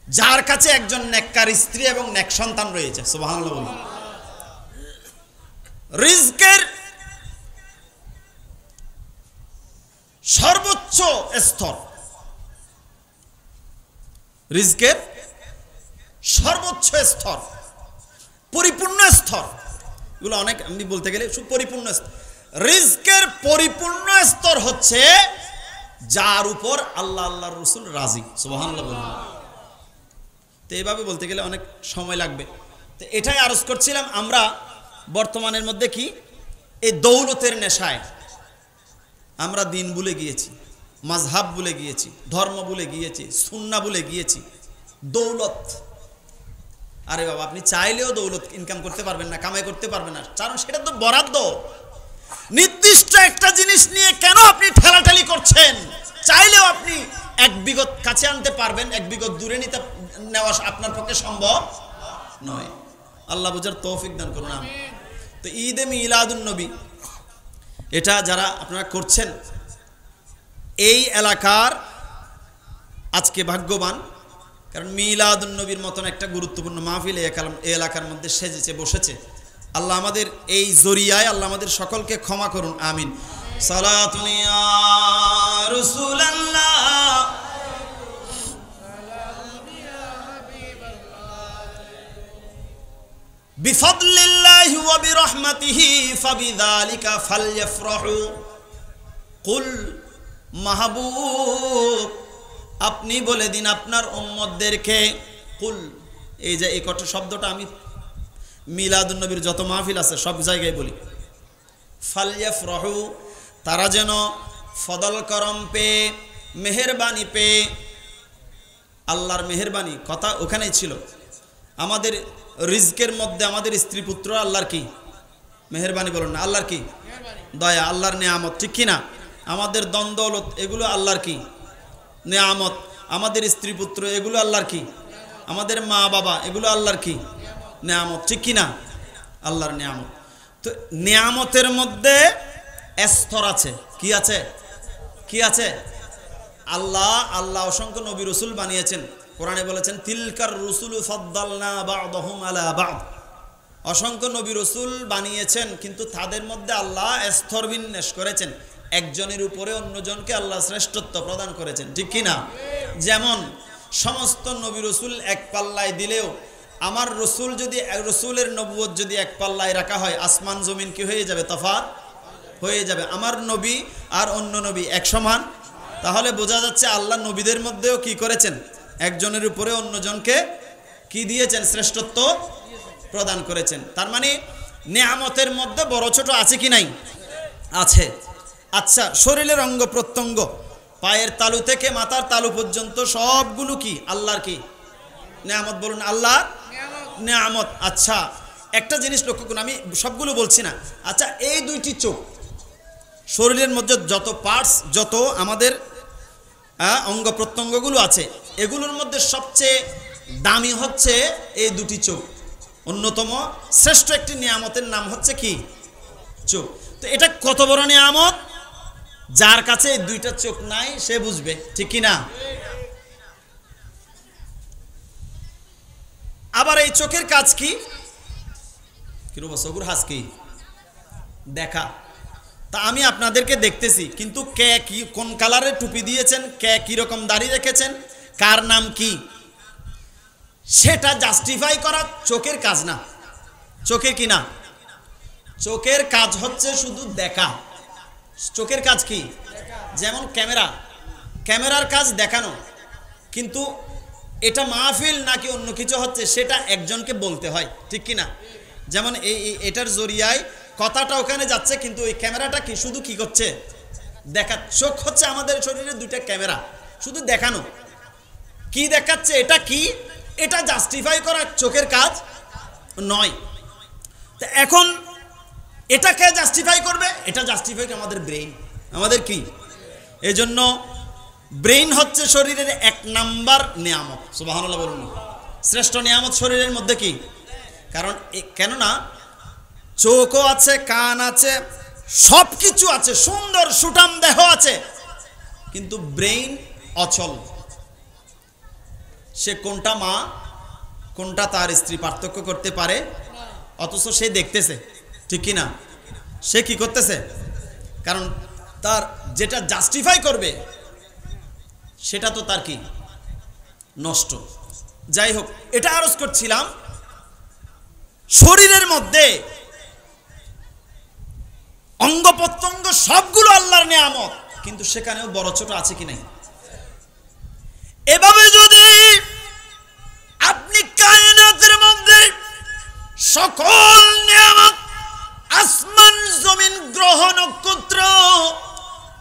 যার কাছে একজন নেককার স্ত্রী এবং নেক সন্তান রয়েছে। সুবহানাল্লাহ বলুন। রিজকের সর্বোচ্চ স্তর, রিজকের সর্বোচ্চ স্তর, পরিপূর্ণ স্তর, এগুলো অনেক আমি বলতে গেলে সুপরিপূর্ণ স্তর। রিজকের পরিপূর্ণ স্তর হচ্ছে যার উপর আল্লাহ আল্লাহর রাসূল রাজি। সুবহানাল্লাহ বলুন। তো এইভাবে বলতে গেলে অনেক সময় লাগবে। তো এটাই আরজ করছিলাম, আমরা বর্তমানের মধ্যে কি এই দৌলতের নেশায় আমরা দিন ভুলে গিয়েছি, মাযহাব ভুলে গিয়েছি, ধর্ম ভুলে গিয়েছি, সুন্নাহ ভুলে গিয়েছি। দৌলত, আরে বাবা আপনি চাইলেও দৌলত ইনকাম করতে পারবেন না, কামাই করতে পারবেন না, কারণ সেটা তো বরাদ্দ। নির্দিষ্ট একটা জিনিস নিয়ে কেন আপনি ঠেলাঠেলি করছেন? চাইলেও আপনি 1 বিঘত কাছে আনতে পারবেন, 1 বিঘত দূরে নেওয়া আপনার পক্ষে সম্ভব নয়। আল্লাহ বুঝার তৌফিক দান করুন। তো ঈদে মিলাদুন নবী এটা যারা আপনারা করছেন, এই এলাকার আজকে ভাগ্যবান, কারণ মিলাদুন নবীর মতন একটা গুরুত্বপূর্ণ মাহফিল এই এলাকার মধ্যে সেজেছে, বসেছে। আল্লাহ আমাদের এই জরিয়ায় আল্লাহ আমাদের সকলকে ক্ষমা করুন, আমিন। সালাতুন ইয়া রাসূলুল্লাহ বিফাদলিল্লাহি ওয়া বিরহমাতিহি ফাবিযালিকা ফালইফরাহু। কুল মাহবুব আপনি বলে দিন আপনার উম্মতদেরকে, কুল, এই যে এই কত শব্দটা আমি মিলাদুন নবীর যত মাহফিল আছে সব জায়গায় বলি, ফালইফরাহু, তারা যেন ফদল করম পেয়ে, মেহেরবানি পেয়ে, আল্লাহর মেহেরবানি কথা ওখানেই ছিল। আমাদের রিজকের মধ্যে আমাদের স্ত্রী পুত্র আল্লাহর কি মেহেরবানি, বলুন না, আল্লাহর কি দয়া, আল্লাহর নেয়ামত, ঠিক কিনা? আমাদের দ্বন্দ্বলত এগুলো আল্লাহর কি নেয়ামত, আমাদের স্ত্রী পুত্র এগুলো আল্লাহর কি, আমাদের মা বাবা এগুলো আল্লাহর কি নেয়ামত, ঠিক কিনা? আল্লাহর নেয়ামত। তো নেয়ামতের মধ্যে স্তর আছে, কি আছে? কি আছে? আল্লাহ অসংখ্য নবী রাসূল বানিয়েছেন। কোরআনে বলেছেন তিলকার রুসুলু ফাদ্দালনা বা'দাহুম আলা বা'দ, অসংখ্য নবী রাসূল বানিয়েছেন, কিন্তু তাদের মধ্যে আল্লাহ স্তর বিন্যাস করেছেন, একজনের উপরে অন্যজনকে আল্লাহ শ্রেষ্ঠত্ব প্রদান করেছেন, ঠিক কিনা? যেমন সমস্ত নবী রাসূল এক পাল্লায় দিলেও আমার রসুল যদি, রসুলের নবুয়ত যদি এক পাল্লায় রাখা হয়, আসমান জমিন কি হয়ে যাবে? তফাৎ হয়ে যাবে। আমার নবী আর অন্য নবী এক সমান, তাহলে বোঝা যাচ্ছে আল্লাহ নবীদের মধ্যেও কি করেছেন? একজনের উপরে অন্যজনকে কি দিয়েছেন? শ্রেষ্ঠত্ব প্রদান করেছেন। তার মানে নেয়ামতের মধ্যে বড় ছোট আছে কি নাই? আছে। আচ্ছা, শরীরের অঙ্গ প্রত্যঙ্গ, পায়ের তালু থেকে মাথার তালু পর্যন্ত সবগুলো কি আল্লাহর কি নেয়ামত, বলুন আল্লাহর নেয়ামত। আচ্ছা, একটা জিনিস লক্ষ্য করুন, আমি সবগুলো বলছি না। আচ্ছা, এই দুইটি চোখ, শরীরের মধ্যে যত পার্টস, যত আমাদের অঙ্গ প্রত্যঙ্গগুলো আছে, এগুলোর মধ্যে সবচেয়ে দামি হচ্ছে এই দুটি চোখ। অন্যতম শ্রেষ্ঠ একটি নিয়ামতের নাম হচ্ছে কি? চোখ। তো এটা কত বড় নিয়ামত, যার কাছে এই দুইটা চোখ নাই সে বুঝবে, ঠিক কি না? আবার এই চোখের কাজ কি? চোখের হাস কি? দেখা। তা আমি আপনাদেরকে দেখতেছি, কিন্তু কে কি কোন কালারের টুপি দিয়েছেন, কে কি রকম দাড়ি রেখেছেন, কার নাম কি, সেটা জাস্টিফাই করা চোখের কাজ না। চোখের কি না? চোখের কাজ হচ্ছে শুধু দেখা। চোখের কাজ কি? যেমন ক্যামেরার কাজ দেখানো, কিন্তু এটা মাহফিল নাকি অন্য কিছু হচ্ছে সেটা একজনকে বলতে হয়, ঠিক কি না? যেমন এটার জরিয়ায় কথাটা ওখানে যাচ্ছে, কিন্তু ওই ক্যামেরাটা কি শুধু কি করছে? দেখা। চোখ হচ্ছে আমাদের শরীরে দুইটা ক্যামেরা, শুধু দেখানো। কি দেখাচ্ছে? এটা কি? এটা জাস্টিফাই করা চোখের কাজ নয়। তো এখন এটা কে জাস্টিফাই করবে? এটা জাস্টিফাই করে আমাদের ব্রেইন। আমাদের কি? এজন্য ব্রেইন হচ্ছে শরীরের 1 নাম্বার নিয়ামত। সুবহানাল্লাহ বলুন। শ্রেষ্ঠ নিয়ামত শরীরের মধ্যে কি? কারণ কেননা চোখও আছে, কান আছে, সব কিছু আছে, সুন্দর সুঠাম দেহ আছে, কিন্তু ব্রেইন অচল। সে কোনটা মা কোনটা তার স্ত্রী পার্থক্য করতে পারে, অথচ সে দেখতেছে, ঠিক কি না? সে কি করতেছে? কারণ তার যেটা জাস্টিফাই করবে সেটা তো তার কি নষ্ট। যাই হোক, এটা আরজ করছিলাম, শরীরের মধ্যে অঙ্গ প্রত্যঙ্গ সবগুলো আল্লাহর নিয়ামত, কিন্তু সেখানেও বড় ছোট আছে কি নাই? এভাবে যদি আপনি কায়নাতের মধ্যে সকল নিয়ামত, আসমান জমিন গ্রহ নক্ষত্র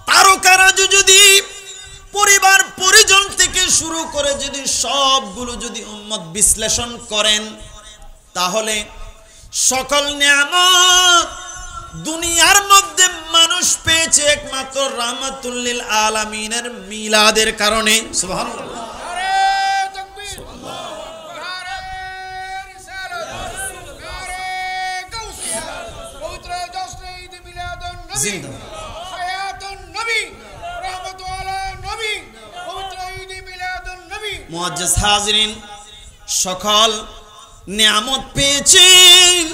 তারকারাজি যদি পরিবার পরিজন থেকে শুরু করে যদি সবগুলো যদি উম্মত বিশ্লেষণ করেন, তাহলে সকল নিয়ামত দুনিয়ার মধ্যে মানুষ পেয়েছে একমাত্র রাহমাতুল লিল আলামিনের মিলাদের কারণে। সুবহানাল্লাহ। মুআজ্জাজ হাজিরিন, সকল নিয়ামত পেয়েছেন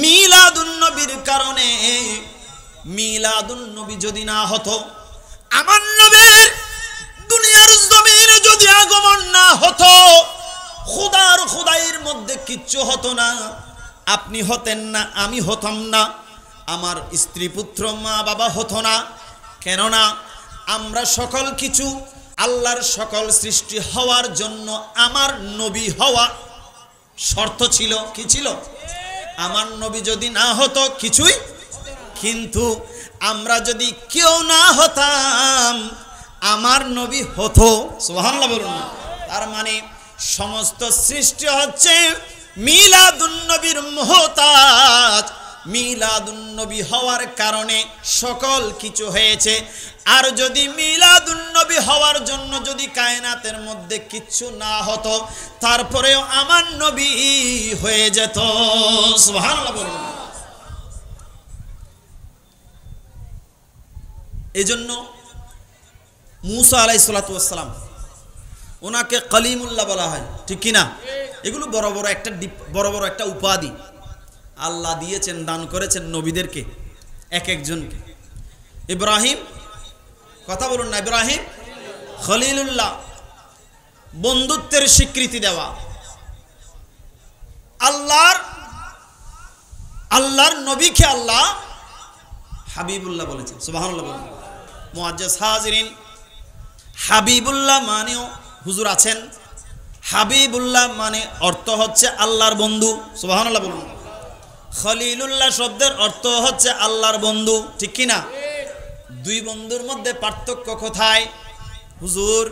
মিলাদুন নবীর কারণে। মিলাদুন নবী যদি না হতো, আমার নবীর দুনিয়ার জমিনে যদি আগমন না হতো, খোদার খোদাইয়ের মধ্যে কিচ্ছু হতো না। আপনি হতেন না, আমি হতাম না, আমার স্ত্রী পুত্র মা বাবা হতো না। কেননা আমরা সকল কিছু আল্লাহর সকল সৃষ্টি হওয়ার জন্য আমার নবী হওয়া শর্ত ছিল। কি ছিল? আমার নবী যদি না হতো কিছুই। কিন্তু আমরা যদি কেউ না হতাম, আমার নবী হতো। সুবহানাল্লাহ বলুন। তার মানে সমস্ত সৃষ্টি হচ্ছে মিলাদুন নবীর মুহতাজ। মিলাদুন নবী হওয়ার কারণে সকল কিছু হয়েছে। আর যদি মিলাদুন নবী হওয়ার জন্য যদি কায়নাতের মধ্যে কিচ্ছু না হতো, তারপরেও আমার নবী হয়ে যেত। সুবহানাল্লাহ বলুন। এজন্য মুসা আলাইহিস সালাতু ওয়াস সালাম, ওনাকে কলিমুল্লাহ বলা হয়, ঠিক কি না? এগুলো বড় বড় একটা উপাধি আল্লাহ দিয়েছেন, দান করেছেন নবীদেরকে, এক একজনকে। ইব্রাহিম, কথা বলুন না, ইব্রাহিম খলিলুল্লাহ, বন্ধুত্বের স্বীকৃতি দেওয়া। আল্লাহর নবীকে আল্লাহ হাবিবুল্লাহ বলেছেন। সুবহানাল্লাহ বলেন। মুআজ্জাজ হাজিরিন, হাবিবুল্লাহ মানেও হুজুর আছেন, হাবিবুল্লাহ মানে অর্থ হচ্ছে আল্লাহর বন্ধু। সুবহানাল্লাহ বলুন। খলিলুল্লাহ শব্দের অর্থ হচ্ছে আল্লাহর বন্ধু, ঠিক কি না? দুই বন্ধুর মধ্যে পার্থক্য কোথায়? হুজুর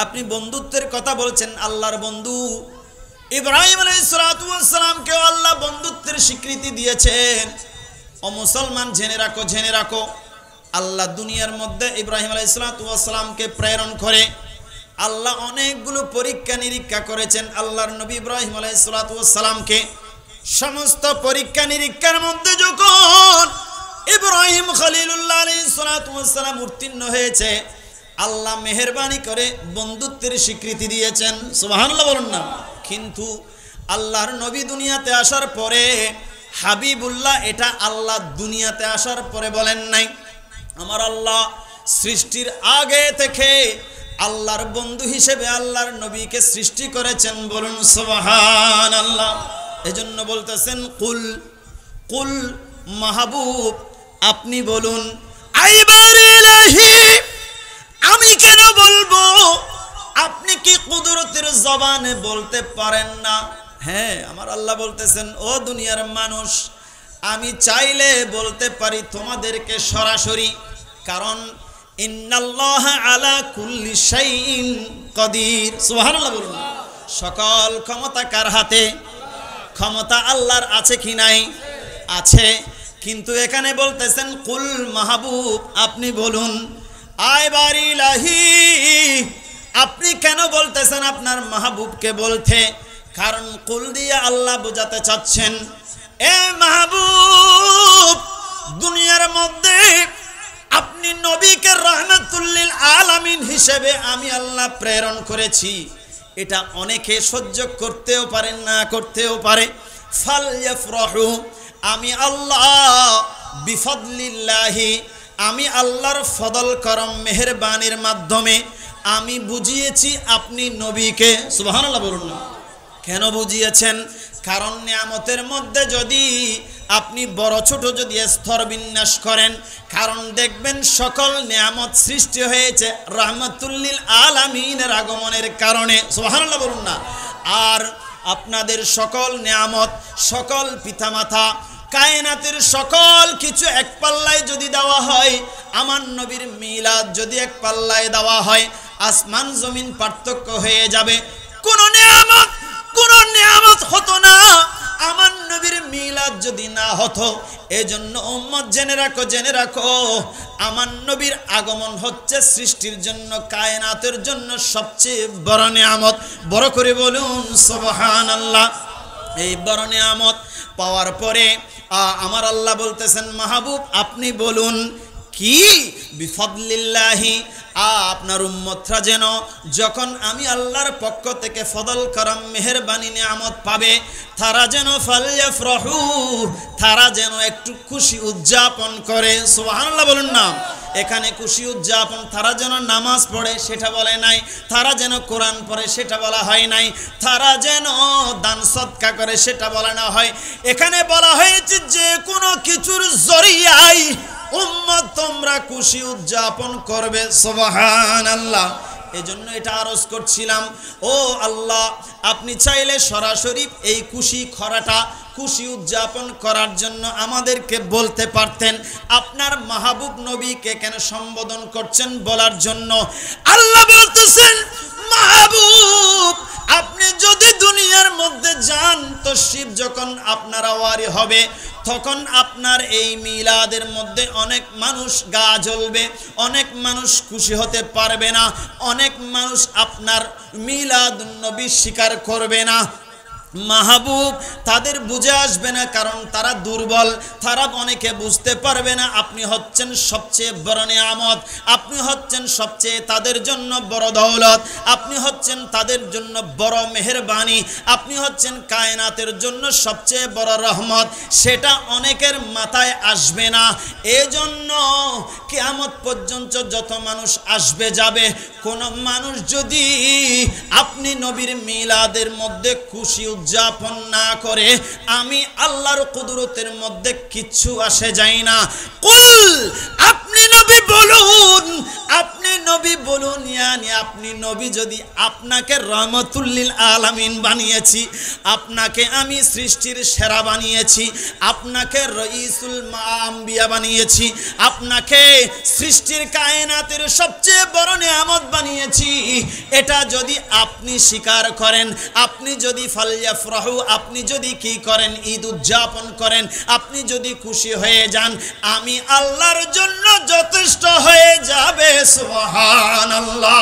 আপনি বন্ধুত্বের কথা বলছেন, আল্লাহর বন্ধু। ইব্রাহিম আলাইহিস সালাতু ওয়াস সালামকে আল্লাহ বন্ধুত্বের স্বীকৃতি দিয়েছেন। ও মুসলমান, জেনে রাখো, জেনে রাখো, আল্লাহ দুনিয়ার মধ্যে ইব্রাহিম আলাইহিস সালাতু ওয়াস সালামকে প্রেরণ করে আল্লাহ অনেকগুলো পরীক্ষা নিরীক্ষা করেছেন আল্লাহর নবী ইব্রাহিম আলাইহিস সালাতু ওয়াস সালামকে। সমস্ত পরীক্ষা নিরীক্ষার মধ্যে যখন ইব্রাহিম খলিলুল্লাহ আলাইহিস সালাতু ওয়াস সালাম উত্তীর্ণ হয়েছে, আল্লাহ মেহেরবানি করে বন্ধুত্বের স্বীকৃতি দিয়েছেন। সুবহানাল্লাহ বলুন না। কিন্তু আল্লাহর নবী দুনিয়াতে আসার পরে হাবিবুল্লাহ, এটা আল্লাহ দুনিয়াতে আসার পরে বলেন নাই। আমার আল্লাহ সৃষ্টির আগে থেকে আল্লাহর বন্ধু হিসেবে আল্লাহর নবীকে সৃষ্টি করেছেন। বলুন সুবহানাল্লাহ। এজন্য বলতেছেন কুল কুল, মাহবুব আপনি বলুন, আইবার ইলাহি, আমি কেন বলবো? আপনি কি কুদরতের জবানে বলতে পারেন না? হ্যাঁ, আমার আল্লাহ বলতেছেন, ও দুনিয়ার মানুষ, আমি চাইলে বলতে পারি তোমাদেরকে সরাসরি, কারণ ইন্নাল্লাহ আলা কুল্লি শাইইন কাদির। সুবহানাল্লাহ বলুন। সকল ক্ষমতা কার হাতে? ক্ষমতা আল্লাহর আছে কি নাই? আছে। কিন্তু এখানে বলতেছেন কুল মাহবুব, আপনি বলুন। আয় বারিলাহি, আপনি কেন বলতেছেন আপনার মাহবুবকে বলতে? কারণ কুল দিয়ে আল্লাহ বোঝাতে চাচ্ছেন, এ মাহবুব, দুনিয়ার মধ্যে আপনি নবীকে রাহমাতুল লিল আলামিন হিসেবে আমি আল্লাহ প্রেরণ করেছি। এটা অনেকে সহ্য করতেও পারেন, না করতেও পারে। ফালইফরাহু, আমি আল্লাহ বিফদলিল্লাহি, আমি আল্লাহর ফদল করম মেহেরবানির মাধ্যমে আমি বুঝিয়েছি আপনি নবীকে। সুবহানাল্লাহ বলুন না। কেন বুঝিয়েছেন? কারণ নিয়ামতের মধ্যে যদি আপনি বড় ছোট যদি স্তর বিন্যাস করেন, কারণ দেখবেন সকল নিয়ামত সৃষ্টি হয়েছে রাহমাতুল লিল আলামিনের আগমনের কারণে। সুবহানাল্লাহ বলুন না। আর আপনাদের সকল নিয়ামত, সকল পিতামাতা, কায়নাতের সকল কিছু এক পাল্লায় যদি দেওয়া হয়, আমার নবীর মিলাদ যদি এক পাল্লায় দেওয়া হয়, আসমান জমিন পার্থক্য হয়ে যাবে। কোন নিয়ামত হতো না আমার নবীর মিলাদ যদি না হতো। এজন্য উম্মত জেনে রাখো, আমার নবীর আগমন হচ্ছে সৃষ্টির জন্য, কায়নাতের জন্য সবচেয়ে বড় নিয়ামত। বড় করে বলুন সুবহানাল্লাহ। এই বড় নিয়ামত পাওয়ার পরে আমার আল্লাহ বলতেছেন, মাহবুব আপনি বলুন কি? বিফদলিল্লাহি, আপনার উম্মতরা যেন যখন আমি আল্লাহর পক্ষ থেকে ফদল করম মেহেরবানি নিয়ামত পাবে, তারা যেন ফালইফরাহু, তারা যেন একটু খুশি উদযাপন করে। সুবহানাল্লাহ বলুন না। এখানে খুশি উদযাপন, তারা যেন নামাজ পড়ে সেটা বলে নাই, তারা যেন কোরআন পড়ে সেটা বলা হয় নাই, তারা যেন দান সদকা করে সেটা বলা না হয়। এখানে বলা হয়েছে যে কোনো কিছুর জরিয়ায় উম্মত তোমরা খুশি উদযাপন করবে। সুবহানাল্লাহ। এজন্য এটা আরজ করছিলাম, ও আল্লাহ, আপনি চাইলে সরাসরি এই খুশি খরাটা, খুশি উদযাপন করার জন্য আমাদেরকে বলতে পারতেন। আপনার মাহবুব নবীকে কেন সম্বোধন করছেন বলার জন্য? আল্লাহ বলতেছেন, মাহবুব আপনি যদি দুনিয়ার মধ্যে যান, তশরিফ যখন আপনার আওয়ারি হবে, তখন আপনার এই মিলাদের মধ্যে অনেক মানুষ গা জ্বলবে, অনেক মানুষ খুশি হতে পারবে না, অনেক মানুষ আপনার মিলাদুন নবী স্বীকার করবে না। মাহবুব তাদের বুঝে আসবে না, কারণ তারা দুর্বল, তারা অনেকে বুঝতে পারবে না আপনি হচ্ছেন সবচেয়ে বড় নিয়ামত, আপনি হচ্ছেন সবচেয়ে তাদের জন্য বড় দৌলত, আপনি হচ্ছেন তাদের জন্য বড় মেহেরবানি, আপনি হচ্ছেন কায়নাতের জন্য সবচেয়ে বড় রহমত। সেটা অনেকের মাথায় আসবে না। এজন্য কিয়ামত পর্যন্ত যত মানুষ আসবে যাবে, কোন মানুষ যদি আপনি নবীর মিলাদের মধ্যে খুশি উদযাপন না করে, আমি আল্লাহর কুদরতের মধ্যে কিচ্ছু আসে যায় না। কুল, আপনি নবী বলুন, আপনি নবী বলুন, ইয়ানি আপনি নবী যদি, আপনাকে রাহমাতুল লিল আলামিন বানিয়েছি, আপনাকে আমি সৃষ্টির সেরা বানিয়েছি, আপনাকে রাইসুল আম্বিয়া বানিয়েছি, আপনাকে সৃষ্টির কায়নাতের সবচেয়ে বড় নিয়ামত বানিয়েছি, এটা যদি আপনি স্বীকার করেন, আপনি যদি ফালইফরাহু, আপনি যদি কি করেন, ঈদ উদযাপন করেন, আপনি যদি খুশি হয়ে যান, আমি আল্লাহর জন্য যথেষ্ট হয়ে যাবে। সুবহানাল্লাহ।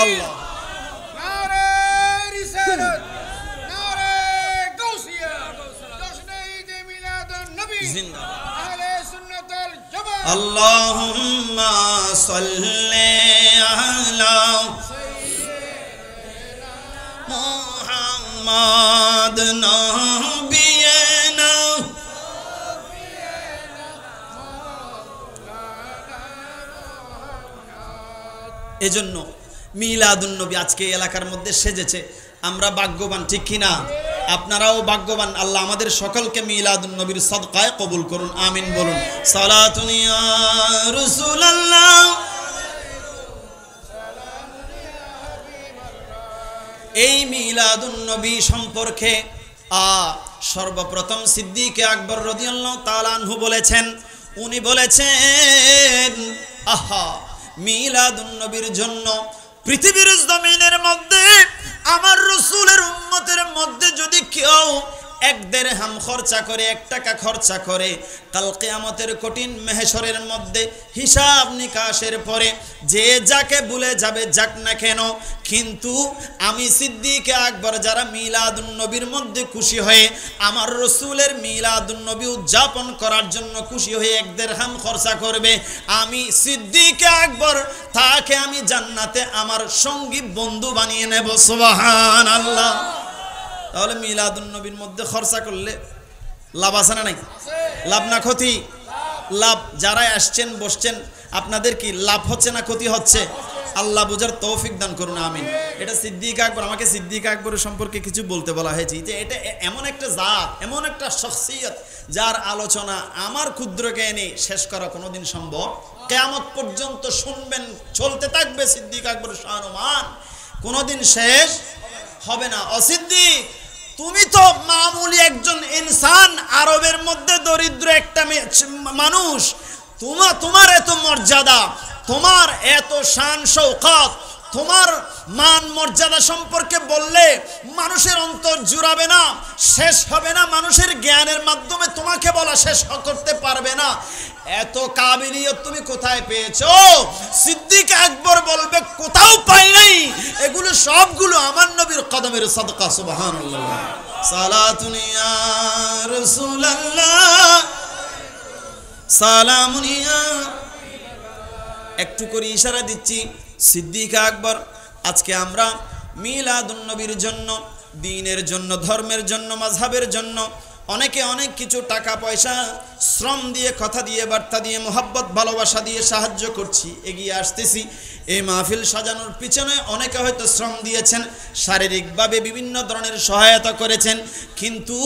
আল্লাহ নারে রিসালাত, নারে গাউসিয়া, জশ্নে ঈদ মিলাদুন নবী, আহলে সুন্নাতুল জামাত। আল্লাহুম্মা সাল্লি আলা মুহাম্মাদ নবিয়িনা। এজন্য মিলাদুন নবী আজকে এলাকার মধ্যে সেজেছে, আমরা ভাগ্যবান, ঠিক কিনা? আপনারাও ভাগ্যবান। আল্লাহ আমাদের সকলকে মিলাদুন নবীর সদকায় কবুল করুন, আমিন বলুন। সালাতুন ইয়া রাসূলুল্লাহ এই মিলাদুন নবী সম্পর্কে সর্বপ্রথম সিদ্দিক আকবর রাদিয়াল্লাহু তাআলা আনহু বলেছেন, উনি বলেছেন আহা মিলাদুন নবীর জন্য পৃথিবীর জমিনের মধ্যে আমার রাসূলের উম্মতের মধ্যে যদি কেউ 1 দিরহাম খরচা করে, 1 টাকা খরচা করে, কাল কিয়ামতের কঠিন মাহশরের মধ্যে হিসাব নিকাশের পরে যে যাকে ভুলে যাবে যাক না কেন, কিন্তু আমি সিদ্দিক আকবর যারা মিলাদুন নবীর মধ্যে খুশি হয়ে আমার রাসূলের মিলাদুন নবী উদযাপন করার জন্য খুশি হয়ে 1 দিরহাম খরচা করবে, আমি সিদ্দিক আকবর তাকে আমি জান্নাতে আমার সঙ্গী বন্ধু বানিয়ে নেব। সুবহানাল্লাহ। তাহলে মিলাদুন নবীর মধ্যে খরচা করলে লাভ আছে না নাই? লাভ না ক্ষতি? লাভ। যারা আসছেন বসছেন আপনাদের কি লাভ হচ্ছে না ক্ষতি হচ্ছে? আল্লাহ বুঝার তৌফিক দান করুন, আমিন। এটা সিদ্দিক আকবর, আমাকে সিদ্দিক আকবরের সম্পর্কে কিছু বলতে বলা হয়েছে যে এটা এমন একটা জাত, এমন একটা শখসিয়ত যার আলোচনা আমার ক্ষুদ্র জ্ঞানে শেষ করা কোনোদিন সম্ভব। কিয়ামত পর্যন্ত শুনবেন, চলতে থাকবে সিদ্দিক আকবরের শান, কোনোদিন শেষ হবে না। অসিদ্দিক, তুমি তো মামুলি একজন ইনসান, আরবের মধ্যে দরিদ্র একটা মানুষ, তোমার এত মর্যাদা, তোমার এত শান শৌকত, তোমার মান মর্যাদা সম্পর্কে বললে মানুষের অন্তর জুড়াবে না, শেষ হবে না, মানুষের জ্ঞানের মাধ্যমে তোমাকে বলা শেষ করতে পারবে না। এত কাবিলিয়ত তুমি কোথায় পেয়েছো? সিদ্দিক আকবর বলবে কোথাও পাই নাই, এগুলো সবগুলো আমার নবীর কদমের সাদকা। সুবহানাল্লাহ। সালাতুন ইয়া রাসূলুল্লাহ, সালামুন ইয়া, একটু করে ইশারা দিচ্ছি। সিদ্দিক আকবর, আজকে আমরা মিলাদুন নবীর জন্য, দ্বীনের জন্য, ধর্মের জন্য, মাযহাবের জন্য অনেকে অনেক কিছু টাকা পয়সা শ্রম দিয়ে, কথা দিয়ে, বার্তা দিয়ে, মোহাব্বত ভালোবাসা দিয়ে সাহায্য করছি, এগিয়ে আসতেছি। এই মাহফিল সাজানোর পিছনে অনেকে হয়তো শ্রম দিয়েছেন, শারীরিকভাবে বিভিন্ন ধরনের সহায়তা করেছেন, কিন্তু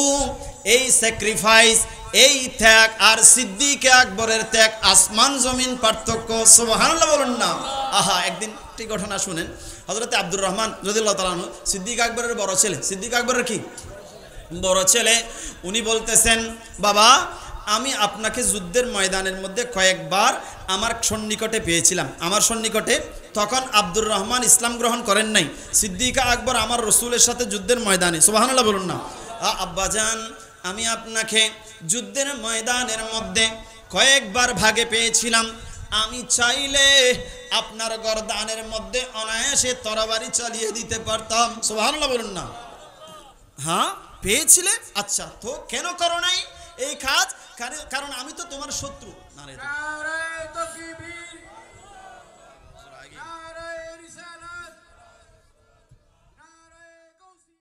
এই স্যাক্রিফাইস, এই ত্যাগ আর সিদ্দিক আকবরের ত্যাগ আসমান জমিন পার্থক্য। সুবহানাল্লাহ বলুন না। আহা, একদিন একটি ঘটনা শুনেন। হযরত আব্দুর রহমান রাদিয়াল্লাহু তাআলা আনহু সিদ্দিক আকবরের বড় ছেলে, সিদ্দিক আকবরের কি বড় ছেলে, উনি বলতেছেন, বাবা আমি আপনাকে যুদ্ধের ময়দানের মধ্যে কয়েকবার আমার সন্নিকটে পেয়েছিলাম, আমার সন্নিকটে। তখন আব্দুর রহমান ইসলাম গ্রহণ করেন নাই। সিদ্দিক আকবর আমার রাসূলের সাথে যুদ্ধের ময়দানে, সুবহানাল্লাহ বলুন না। আব্বাজান আমি আপনাকে যুদ্ধের ময়দানের মধ্যে কয়েকবার ভাগে পেয়েছিলাম, আমি চাইলে আপনার গর্দানের মধ্যে অনায়াসে তরবারি চালিয়ে দিতে পারতাম। সুবহানাল্লাহ বলুন না। হ্যাঁ পেয়েছিলে, আচ্ছা তো কেন করো নাই এই কাজ? কারণ আমি তো তোমার শত্রু। নারে তাকবীর।